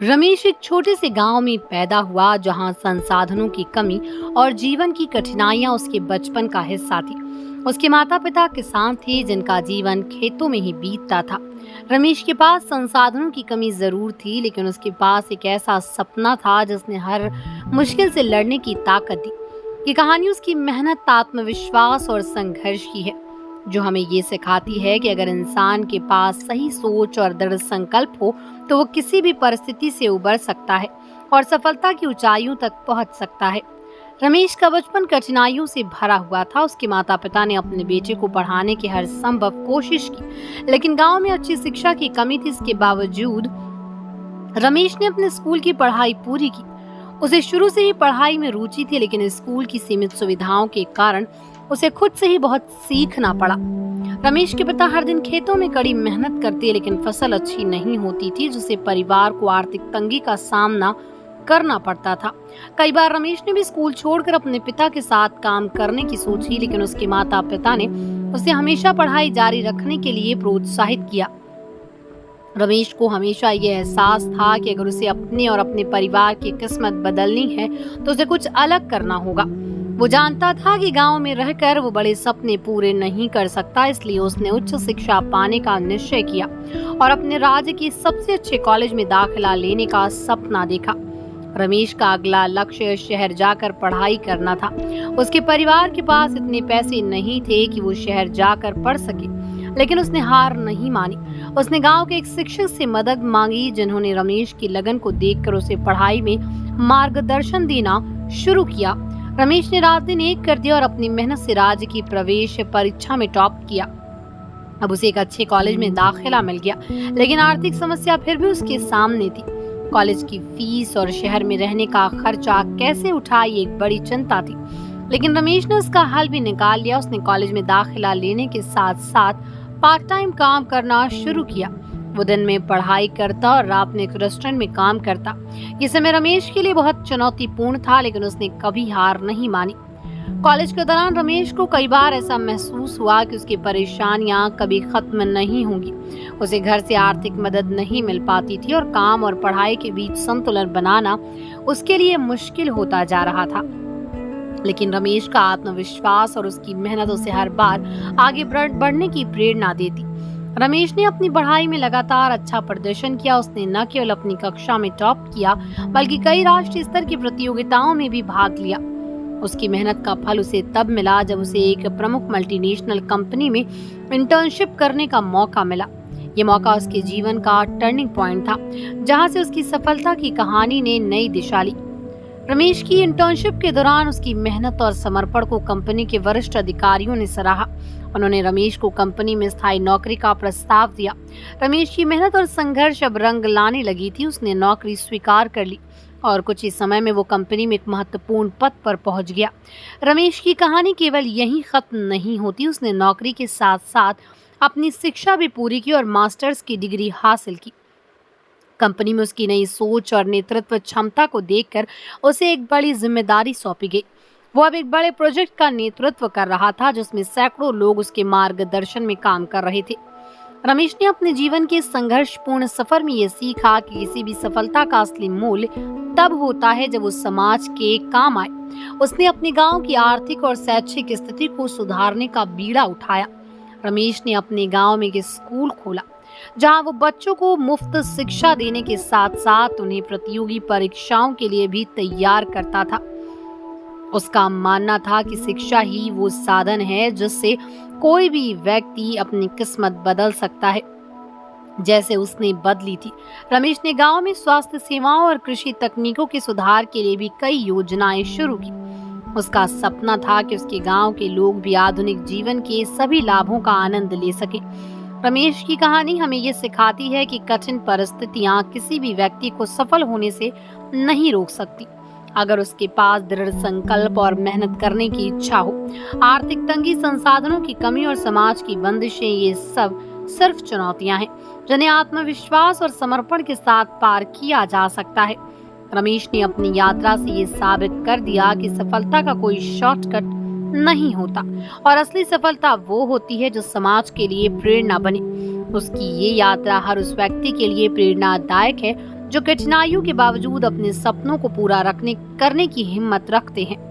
रमेश एक छोटे से गांव में पैदा हुआ जहां संसाधनों की कमी और जीवन की कठिनाइयां उसके बचपन का हिस्सा थी। उसके माता पिता किसान थे जिनका जीवन खेतों में ही बीतता था। रमेश के पास संसाधनों की कमी जरूर थी, लेकिन उसके पास एक ऐसा सपना था जिसने हर मुश्किल से लड़ने की ताकत दी। ये कहानी उसकी मेहनत, आत्मविश्वास और संघर्ष की है, जो हमें ये सिखाती है कि अगर इंसान के पास सही सोच और दृढ़ संकल्प हो तो वो किसी भी परिस्थिति से उबर सकता है और सफलता की ऊंचाइयों तक पहुंच सकता है। रमेश का बचपन कठिनाइयों से भरा हुआ था। उसके माता पिता ने अपने बेटे को पढ़ाने की हर संभव कोशिश की, लेकिन गांव में अच्छी शिक्षा की कमी थी। इसके बावजूद रमेश ने अपने स्कूल की पढ़ाई पूरी की। उसे शुरू से ही पढ़ाई में रुचि थी, लेकिन स्कूल की सीमित सुविधाओं के कारण उसे खुद से ही बहुत सीखना पड़ा। रमेश के पिता हर दिन खेतों में कड़ी मेहनत करते, लेकिन फसल अच्छी नहीं होती थी, जिससे परिवार को आर्थिक तंगी का सामना करना पड़ता था। कई बार रमेश ने भी स्कूल छोड़कर अपने पिता के साथ काम करने की सोची, लेकिन उसके माता पिता ने उसे हमेशा पढ़ाई जारी रखने के लिए प्रोत्साहित किया। रमेश को हमेशा ये एहसास था कि अगर उसे अपने और अपने परिवार की किस्मत बदलनी है तो उसे कुछ अलग करना होगा। वो जानता था कि गांव में रहकर वो बड़े सपने पूरे नहीं कर सकता, इसलिए उसने उच्च शिक्षा पाने का निश्चय किया और अपने राज्य के सबसे अच्छे कॉलेज में दाखिला लेने का सपना देखा। रमेश का अगला लक्ष्य शहर जाकर पढ़ाई करना था। उसके परिवार के पास इतने पैसे नहीं थे कि वो शहर जाकर पढ़ सके, लेकिन उसने हार नहीं मानी। उसने गांव के एक शिक्षक से मदद मांगी, जिन्होंने रमेश की लगन को देखकर उसे पढ़ाई में मार्गदर्शन देना शुरू किया। रमेश ने रात दिन एक कर दिया और अपनी मेहनत से राज्य की प्रवेश परीक्षा में टॉप किया। अब उसे एक अच्छे कॉलेज में दाखिला मिल गया, लेकिन आर्थिक समस्या फिर भी उसके सामने थी। कॉलेज की फीस और शहर में रहने का खर्चा कैसे उठाए, एक बड़ी चिंता थी, लेकिन रमेश ने उसका हल भी निकाल लिया। उसने कॉलेज में दाखिला लेने के साथ साथ पार्ट टाइम काम करना शुरू किया। वो दिन में पढ़ाई करता और रात में एक रेस्टोरेंट में काम करता। ये समय रमेश के लिए बहुत चुनौतीपूर्ण था, लेकिन उसने कभी हार नहीं मानी। कॉलेज के दौरान रमेश को कई बार ऐसा महसूस हुआ कि उसकी परेशानियां कभी खत्म नहीं होंगी। उसे घर से आर्थिक मदद नहीं मिल पाती थी और काम और पढ़ाई के बीच संतुलन बनाना उसके लिए मुश्किल होता जा रहा था। लेकिन रमेश का आत्मविश्वास और उसकी मेहनत उसे हर बार आगे बढ़ने की प्रेरणा देती। रमेश ने अपनी पढ़ाई में लगातार अच्छा प्रदर्शन किया। उसने न केवल अपनी कक्षा में टॉप किया, बल्कि कई राष्ट्रीय स्तर की प्रतियोगिताओं में भी भाग लिया। उसकी मेहनत का फल उसे तब मिला जब उसे एक प्रमुख मल्टीनेशनल कंपनी में इंटर्नशिप करने का मौका मिला। ये मौका उसके जीवन का टर्निंग पॉइंट था, जहां से उसकी सफलता की कहानी ने नई दिशा ली। रमेश की इंटर्नशिप के दौरान उसकी मेहनत और समर्पण को कंपनी के वरिष्ठ अधिकारियों ने सराहा। उन्होंने रमेश को कंपनी में स्थायी नौकरी का प्रस्ताव दिया। रमेश की मेहनत और संघर्ष अब रंग लाने लगी थी। उसने नौकरी स्वीकार कर ली और कुछ ही समय में वो कंपनी में एक महत्वपूर्ण पद पर पहुंच गया। रमेश की कहानी केवल यहीं खत्म नहीं होती। उसने नौकरी के साथ साथ अपनी शिक्षा भी पूरी की और मास्टर्स की डिग्री हासिल की। कंपनी में उसकी नई सोच और नेतृत्व क्षमता को देखकर उसे एक बड़ी जिम्मेदारी सौंपी गई। वो अब एक बड़े प्रोजेक्ट का नेतृत्व कर रहा था, जिसमें सैकड़ों लोग उसके मार्गदर्शन में काम कर रहे थे। रमेश ने अपने जीवन के संघर्षपूर्ण सफर में ये सीखा कि किसी भी सफलता का असली मूल्य तब होता है जब वो समाज के काम आए। उसने अपने गांव की आर्थिक और शैक्षिक स्थिति को सुधारने का बीड़ा उठाया। रमेश ने अपने गांव में एक स्कूल खोला, जहां वो बच्चों को मुफ्त शिक्षा देने के साथ साथ उन्हें प्रतियोगी परीक्षाओं के लिए भी तैयार करता था। उसका मानना था कि शिक्षा ही वो साधन है जिससे कोई भी व्यक्ति अपनी किस्मत बदल सकता है, जैसे उसने बदली थी। रमेश ने गांव में स्वास्थ्य सेवाओं और कृषि तकनीकों के सुधार के लिए भी कई योजनाएं शुरू की। उसका सपना था कि उसके गांव के लोग भी आधुनिक जीवन के सभी लाभों का आनंद ले सके। रमेश की कहानी हमें ये सिखाती है कि कठिन परिस्थितियां किसी भी व्यक्ति को सफल होने से नहीं रोक सकती, अगर उसके पास दृढ़ संकल्प और मेहनत करने की इच्छा हो। आर्थिक तंगी, संसाधनों की कमी और समाज की बंदिशें, ये सब सिर्फ चुनौतियां हैं जिन्हें आत्मविश्वास और समर्पण के साथ पार किया जा सकता है। रमेश ने अपनी यात्रा से ये साबित कर दिया कि सफलता का कोई शॉर्टकट नहीं होता और असली सफलता वो होती है जो समाज के लिए प्रेरणा बने। उसकी ये यात्रा हर उस व्यक्ति के लिए प्रेरणादायक है जो कठिनाइयों के बावजूद अपने सपनों को पूरा करने की हिम्मत रखते हैं।